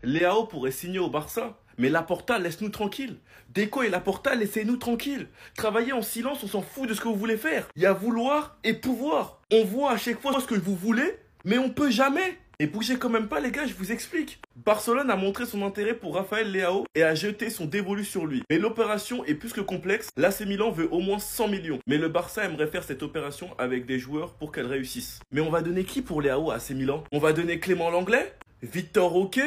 Leao pourrait signer au Barça, mais Laporta, laisse-nous tranquilles. Deco et Laporta, laissez-nous tranquilles. Travaillez en silence, on s'en fout de ce que vous voulez faire. Il y a vouloir et pouvoir. On voit à chaque fois ce que vous voulez, mais on peut jamais. Et bougez quand même pas les gars, je vous explique. Barcelone a montré son intérêt pour Rafael Leao et a jeté son dévolu sur lui. Mais l'opération est plus que complexe, l'AC Milan veut au moins 100 millions. Mais le Barça aimerait faire cette opération avec des joueurs pour qu'elle réussisse. Mais on va donner qui pour Leao à AC Milan? On va donner Clément Langlais? Victor Roque?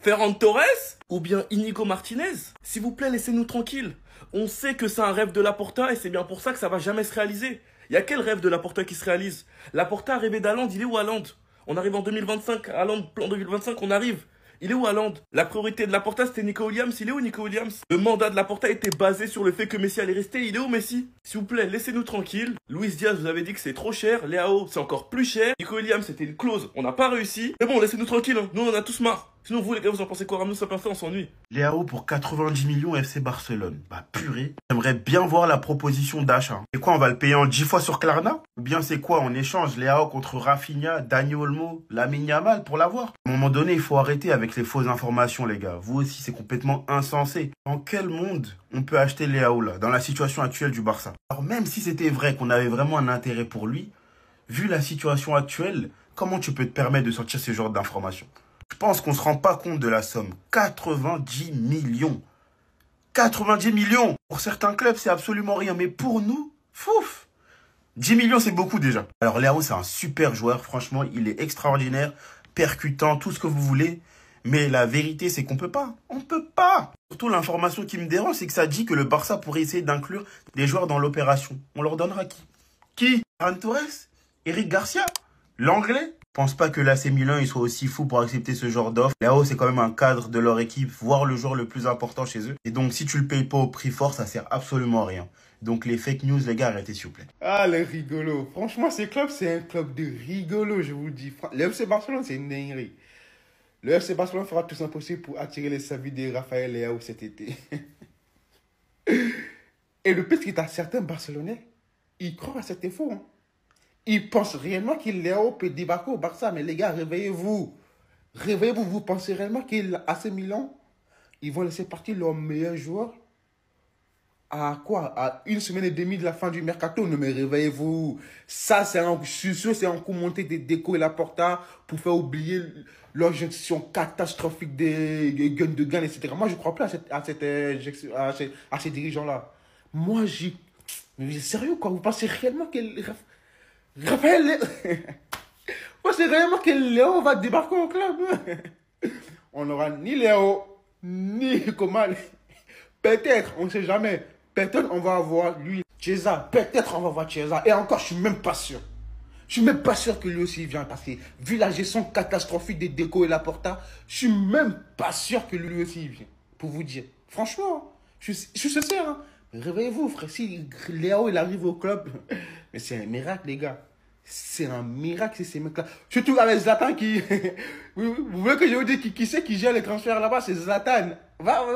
Ferran Torres? Ou bien Inigo Martinez? S'il vous plaît, laissez-nous tranquilles. On sait que c'est un rêve de Laporta et c'est bien pour ça que ça va jamais se réaliser. Il y a quel rêve de Laporta qui se réalise? Laporta a rêvé d'Haaland, il est où Haaland? On arrive en 2025, Haaland, plan 2025, on arrive. Il est où Haaland? La priorité de Laporta, c'était Nico Williams. Il est où Nico Williams? Le mandat de Laporta était basé sur le fait que Messi allait rester. Il est où Messi? S'il vous plaît, laissez-nous tranquilles. Luis Diaz, vous avez dit que c'est trop cher. Leao, c'est encore plus cher. Nico Williams, c'était une clause. On n'a pas réussi. Mais bon, laissez-nous tranquilles. Hein. Nous, on en a tous marre. Sinon, vous, les gars, vous en pensez quoi? Ramenez ça plein on s'ennuie. Leao pour 90 millions FC Barcelone. Bah purée. J'aimerais bien voir la proposition d'achat. C'est quoi, on va le payer en 10 fois sur Klarna? Ou bien c'est quoi, on échange Leao contre Rafinha, Dani Olmo, Lamine Yamal pour l'avoir? À un moment donné, il faut arrêter avec les fausses informations, les gars. Vous aussi, c'est complètement insensé. Dans quel monde on peut acheter Leao là, dans la situation actuelle du Barça? Alors même si c'était vrai qu'on avait vraiment un intérêt pour lui, vu la situation actuelle, comment tu peux te permettre de sortir ce genre d'informations? Je pense qu'on ne se rend pas compte de la somme. 90 millions. 90 millions. Pour certains clubs, c'est absolument rien. Mais pour nous, fouf. 10 millions, c'est beaucoup déjà. Alors Leao, c'est un super joueur. Franchement, il est extraordinaire, percutant, tout ce que vous voulez. Mais la vérité, c'est qu'on peut pas. On peut pas. Surtout, l'information qui me dérange, c'est que ça dit que le Barça pourrait essayer d'inclure des joueurs dans l'opération. On leur donnera qui? Qui? Ferran Torres? Eric Garcia? L'anglais? Je pense pas que l'AC Milan il soit aussi fou pour accepter ce genre d'offre. Leao, c'est quand même un cadre de leur équipe, voire le joueur le plus important chez eux. Et donc, si tu le payes pas au prix fort, ça sert absolument à rien. Donc, les fake news, les gars, arrêtez s'il vous plaît. Ah, les rigolos. Franchement, ces clubs, c'est un club de rigolos, je vous le dis. Le FC Barcelone, c'est une dinguerie. Le FC Barcelone fera tout son possible pour attirer les services de Rafael Leao cet été. Et le pire, c'est que certains Barcelonais, ils croient à cette info, hein. Ils pensent réellement qu'il Leao peut débarquer au Barça. Mais les gars, réveillez-vous. Réveillez-vous. Vous pensez réellement qu'AC Milan, ils vont laisser partir leur meilleur joueur à quoi? À une semaine et demie de la fin du mercato? Non, mais réveillez-vous. Ça, je suis sûr, c'est un coup monté des Deco et Laporta pour faire oublier leur gestion catastrophique des Gundogan, etc. Moi, je ne crois pas à ces dirigeants-là. Moi, mais sérieux, quoi? Vous pensez réellement que Raphaël, moi c'est réellement que Léo va débarquer au club. On n'aura ni Léo, ni Coman. Peut-être, on ne sait jamais. Peut-être on va avoir lui, Chiesa. Peut-être on va voir Chiesa. Et encore, je suis même pas sûr. Je suis même pas sûr que lui aussi vient. Parce que vu la gestion catastrophique des Deco et Laporta, je suis même pas sûr que lui aussi vient. Pour vous dire. Franchement, je suis sincère. Hein. Réveillez-vous, frère. Si Léo il arrive au club, mais c'est un miracle, les gars. C'est un miracle, c'est ces mecs-là. Surtout avec Zlatan qui. Vous voulez que je vous dise qui c'est qui gère les transferts là-bas? C'est Zlatan. Va.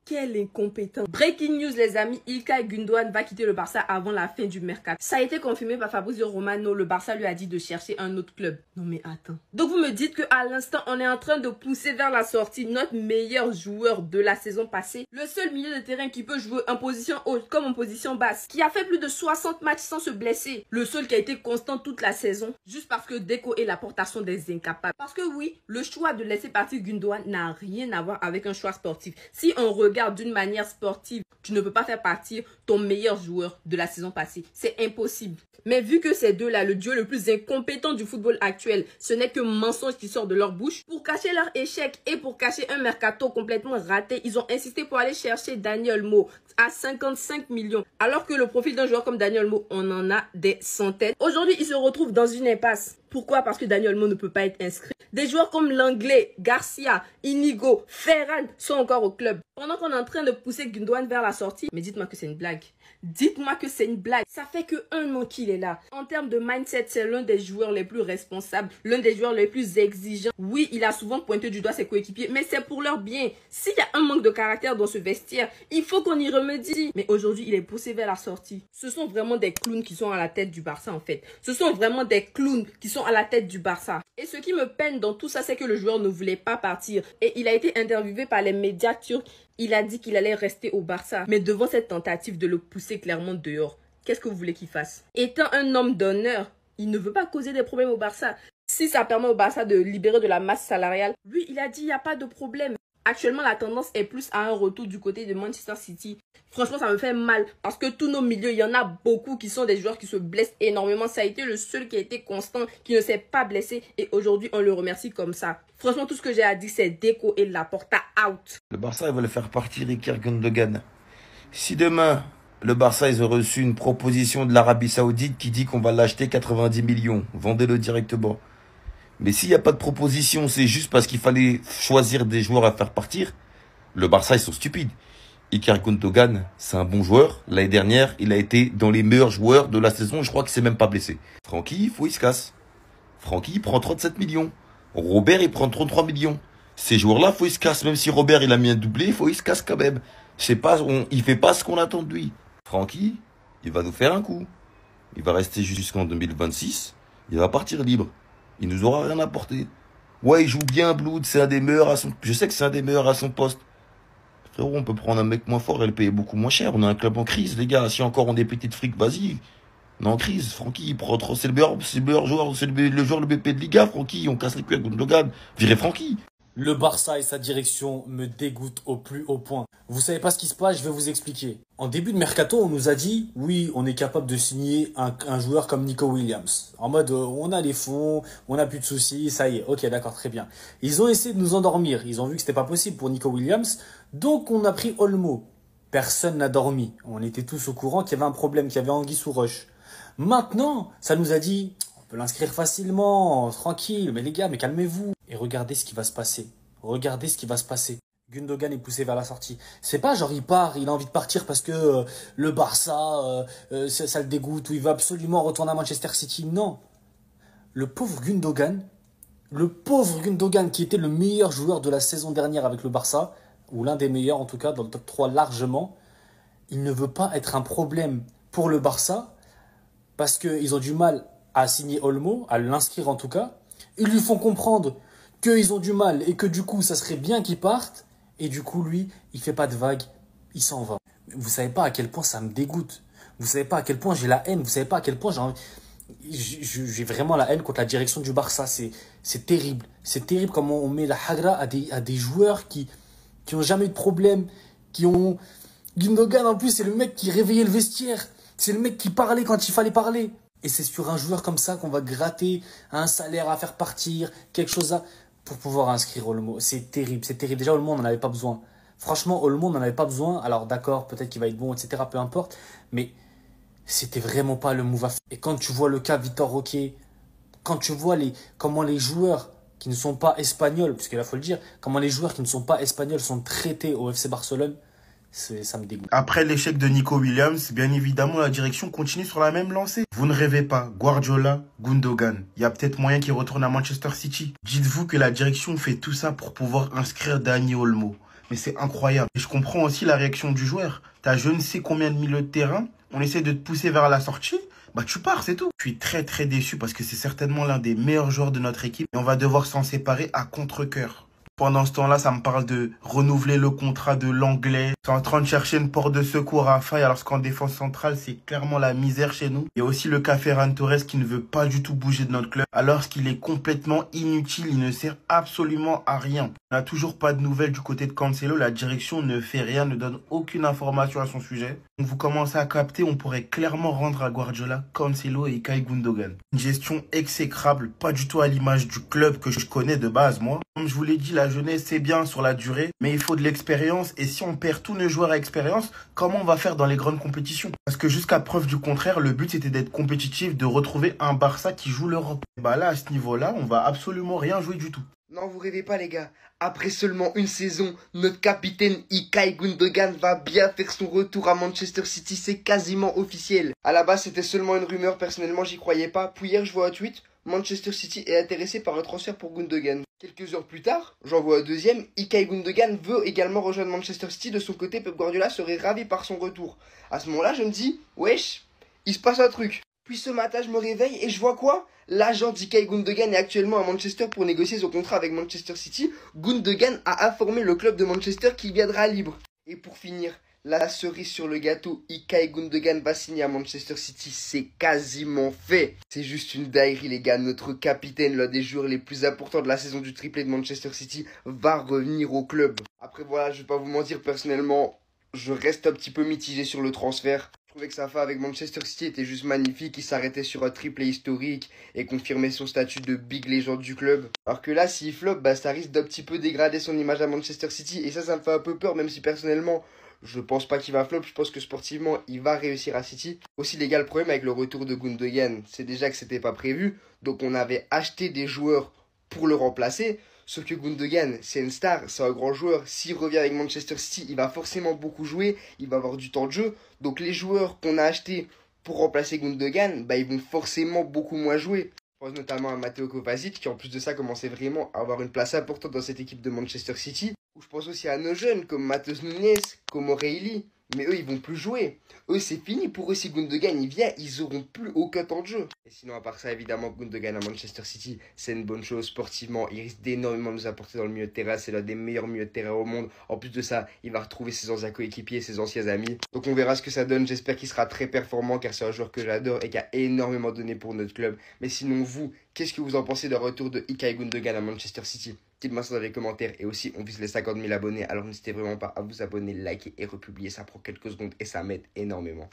Quel incompétent. Breaking news les amis, Ilkay Gundogan va quitter le Barça avant la fin du mercato. Ça a été confirmé par Fabrizio Romano, le Barça lui a dit de chercher un autre club. Non mais attends. Donc vous me dites qu'à l'instant on est en train de pousser vers la sortie notre meilleur joueur de la saison passée. Le seul milieu de terrain qui peut jouer en position haute comme en position basse. Qui a fait plus de 60 matchs sans se blesser. Le seul qui a été constant toute la saison. Juste parce que Deco et Laporta sont des incapables. Parce que oui, le choix de laisser partir Gundogan n'a rien à voir avec un choix sportif. Si on regarde d'une manière sportive, tu ne peux pas faire partir ton meilleur joueur de la saison passée. C'est impossible. Mais vu que ces deux-là, le duo le plus incompétent du football actuel, ce n'est que mensonges qui sortent de leur bouche, pour cacher leur échec et pour cacher un mercato complètement raté, ils ont insisté pour aller chercher Dani Olmo à 55 millions. Alors que le profil d'un joueur comme Dani Olmo, on en a des centaines. Aujourd'hui, ils se retrouvent dans une impasse. Pourquoi? Parce que Dani Olmo ne peut pas être inscrit. Des joueurs comme Langlais, Garcia, Inigo, Ferran sont encore au club. Pendant qu'on est en train de pousser Gundogan vers la sortie, mais dites-moi que c'est une blague. Dites-moi que c'est une blague. Ça fait que 1 an qu'il est là. En termes de mindset, c'est l'un des joueurs les plus responsables, l'un des joueurs les plus exigeants. Oui, il a souvent pointé du doigt ses coéquipiers, mais c'est pour leur bien. S'il y a un manque de caractère dans ce vestiaire, il faut qu'on y remédie. Mais aujourd'hui, il est poussé vers la sortie. Ce sont vraiment des clowns qui sont à la tête du Barça, en fait. Ce sont vraiment des clowns qui sont à la tête du Barça. Et ce qui me peine dans tout ça, c'est que le joueur ne voulait pas partir. Et il a été interviewé par les médias turcs. Il a dit qu'il allait rester au Barça. Mais devant cette tentative de le pousser clairement dehors, qu'est-ce que vous voulez qu'il fasse? Étant un homme d'honneur, il ne veut pas causer des problèmes au Barça. Si ça permet au Barça de libérer de la masse salariale, lui, il a dit il n'y a pas de problème. Actuellement, la tendance est plus à un retour du côté de Manchester City. Franchement, ça me fait mal parce que tous nos milieux, il y en a beaucoup qui sont des joueurs qui se blessent énormément. Ça a été le seul qui a été constant, qui ne s'est pas blessé. Et aujourd'hui, on le remercie comme ça. Franchement, tout ce que j'ai à dire, c'est Deco et Laporta out. Le Barça, ils veulent faire partir Ilkay Gundogan. Si demain, le Barça, ils ont reçu une proposition de l'Arabie Saoudite qui dit qu'on va l'acheter 90 millions, vendez-le directement. Mais s'il n'y a pas de proposition, c'est juste parce qu'il fallait choisir des joueurs à faire partir. Le Barça, ils sont stupides. Ilkay Gundogan, c'est un bon joueur. L'année dernière, il a été dans les meilleurs joueurs de la saison. Je crois qu'il s'est même pas blessé. Francky, il se casse. Francky, il prend 37 millions. Robert, il prend 33 millions. Ces joueurs-là, il se casse. Même si Robert, il a mis un doublé, il se casse quand même. Je sais pas, il fait pas ce qu'on attend de lui. Francky, il va nous faire un coup. Il va rester jusqu'en 2026. Il va partir libre. Il nous aura rien apporté. Ouais, il joue bien, Blood, c'est un des meilleurs à son... Je sais que c'est un des meilleurs à son poste. Frérot, on peut prendre un mec moins fort et le payer beaucoup moins cher. On a un club en crise, les gars. Si encore on est petites fric, vas-y. On est en crise. Francky, il prend trop... C'est le meilleur joueur, c'est le joueur le BP de Liga, Francky. On casse les couilles à Gundogan. Virez Francky. Le Barça et sa direction me dégoûtent au plus haut point. Vous savez pas ce qui se passe, je vais vous expliquer. En début de mercato, on nous a dit, oui, on est capable de signer un joueur comme Nico Williams. En mode, on a les fonds, on n'a plus de soucis, ça y est, ok, d'accord, très bien. Ils ont essayé de nous endormir, ils ont vu que c'était pas possible pour Nico Williams, donc on a pris Olmo. Personne n'a dormi, on était tous au courant qu'il y avait un problème, qu'il y avait anguille sous roche. Maintenant, ça nous a dit, on peut l'inscrire facilement, tranquille, mais les gars, mais calmez-vous. Et regardez ce qui va se passer. Regardez ce qui va se passer. Gundogan est poussé vers la sortie. C'est pas genre il part, il a envie de partir parce que le Barça, ça le dégoûte ou il veut absolument retourner à Manchester City. Non. Le pauvre Gundogan qui était le meilleur joueur de la saison dernière avec le Barça, ou l'un des meilleurs en tout cas, dans le top 3 largement, il ne veut pas être un problème pour le Barça parce qu'ils ont du mal à signer Olmo, à l'inscrire en tout cas. Ils lui font comprendre qu'ils ont du mal et que du coup, ça serait bien qu'il parte. Et du coup, lui, il fait pas de vagues, il s'en va. Vous savez pas à quel point ça me dégoûte. Vous savez pas à quel point j'ai la haine. Vous savez pas à quel point j'ai vraiment la haine contre la direction du Barça. C'est terrible. C'est terrible comment on met la hagra à des joueurs qui ont jamais eu de problème, qui ont... Gundogan, en plus, c'est le mec qui réveillait le vestiaire. C'est le mec qui parlait quand il fallait parler. Et c'est sur un joueur comme ça qu'on va gratter un salaire à faire partir, quelque chose pour pouvoir inscrire Olmo. C'est terrible, c'est terrible. Déjà, Olmo, on n'en avait pas besoin. Franchement, Olmo, on n'en avait pas besoin. Alors d'accord, peut-être qu'il va être bon, etc. Peu importe. Mais c'était vraiment pas le move à faire. Et quand tu vois le cas Vitor Roque, quand tu vois comment les joueurs qui ne sont pas espagnols, puisque là, il faut le dire, comment les joueurs qui ne sont pas espagnols sont traités au FC Barcelone, ça me dégoûte. Après l'échec de Nico Williams, bien évidemment, la direction continue sur la même lancée. Vous ne rêvez pas, Guardiola, Gundogan. Il y a peut-être moyen qu'il retourne à Manchester City. Dites-vous que la direction fait tout ça pour pouvoir inscrire Dani Olmo. Mais c'est incroyable. Et je comprends aussi la réaction du joueur. T'as je ne sais combien de milieux de terrain. On essaie de te pousser vers la sortie. Bah tu pars, c'est tout. Je suis très très déçu parce que c'est certainement l'un des meilleurs joueurs de notre équipe. Et on va devoir s'en séparer à contre-cœur. Pendant ce temps-là, ça me parle de renouveler le contrat de l'anglais. Ils sont en train de chercher une porte de secours à faille, alors qu'en défense centrale, c'est clairement la misère chez nous. Il y a aussi le cas Ferran Torres qui ne veut pas du tout bouger de notre club, alors qu'il est complètement inutile, il ne sert absolument à rien. On n'a toujours pas de nouvelles du côté de Cancelo, la direction ne fait rien, ne donne aucune information à son sujet. Donc vous commencez à capter, on pourrait clairement rendre à Guardiola, Cancelo et Ilkay Gundogan. Une gestion exécrable, pas du tout à l'image du club que je connais de base, moi. Comme je vous l'ai dit, la jeunesse, c'est bien sur la durée, mais il faut de l'expérience. Et si on perd tous nos joueurs à expérience, comment on va faire dans les grandes compétitions? Parce que jusqu'à preuve du contraire, le but, c'était d'être compétitif, de retrouver un Barça qui joue l'Europe. Et bah là, à ce niveau-là, on va absolument rien jouer du tout. Non, vous rêvez pas les gars. Après seulement une saison, notre capitaine Ilkay Gundogan va bien faire son retour à Manchester City, c'est quasiment officiel. À la base, c'était seulement une rumeur, personnellement j'y croyais pas. Puis hier, je vois un tweet, Manchester City est intéressé par un transfert pour Gundogan. Quelques heures plus tard, j'en vois un deuxième, Ilkay Gundogan veut également rejoindre Manchester City. De son côté, Pep Guardiola serait ravi par son retour. À ce moment-là, je me dis, wesh, il se passe un truc. Puis ce matin, je me réveille et je vois quoi? L'agent d'Ilkay Gundogan est actuellement à Manchester pour négocier son contrat avec Manchester City. Gundogan a informé le club de Manchester qu'il viendra libre. Et pour finir, la cerise sur le gâteau, Ilkay Gundogan va signer à Manchester City, c'est quasiment fait. C'est juste une dinguerie les gars, notre capitaine, l'un des joueurs les plus importants de la saison du triplé de Manchester City, va revenir au club. Après voilà, je vais pas vous mentir, personnellement, je reste un petit peu mitigé sur le transfert. Je trouvais que sa fin avec Manchester City était juste magnifique, il s'arrêtait sur un triplé historique et confirmait son statut de big légende du club. Alors que là, s'il flop, bah ça risque d'un petit peu dégrader son image à Manchester City et ça me fait un peu peur, même si personnellement, je pense pas qu'il va flop, je pense que sportivement, il va réussir à City. Aussi les gars, le problème avec le retour de Gundogan, c'est déjà que c'était pas prévu, donc on avait acheté des joueurs pour le remplacer. Sauf que Gundogan, c'est une star, c'est un grand joueur. S'il revient avec Manchester City, il va forcément beaucoup jouer, il va avoir du temps de jeu. Donc les joueurs qu'on a achetés pour remplacer Gundogan, bah, ils vont forcément beaucoup moins jouer. Je pense notamment à Matteo Kovacic, qui en plus de ça commençait vraiment à avoir une place importante dans cette équipe de Manchester City. Ou je pense aussi à nos jeunes, comme Matheus Nunes, comme O'Reilly. Mais eux, ils vont plus jouer. Eux, c'est fini pour eux. Si Gundogan il vient, ils auront plus aucun temps de jeu. Et sinon, à part ça, évidemment, Gundogan à Manchester City, c'est une bonne chose sportivement. Il risque d'énormément nous apporter dans le milieu de terrain. C'est l'un des meilleurs milieux de terrain au monde. En plus de ça, il va retrouver ses anciens coéquipiers, ses anciens amis. Donc on verra ce que ça donne. J'espère qu'il sera très performant car c'est un joueur que j'adore et qui a énormément donné pour notre club. Mais sinon, vous, qu'est-ce que vous en pensez d'un retour de Ilkay Gundogan à Manchester City? Dites-moi ça dans les commentaires. Et aussi, on vise les 50 000 abonnés. Alors n'hésitez vraiment pas à vous abonner, liker et republier. Ça prend quelques secondes et ça m'aide énormément.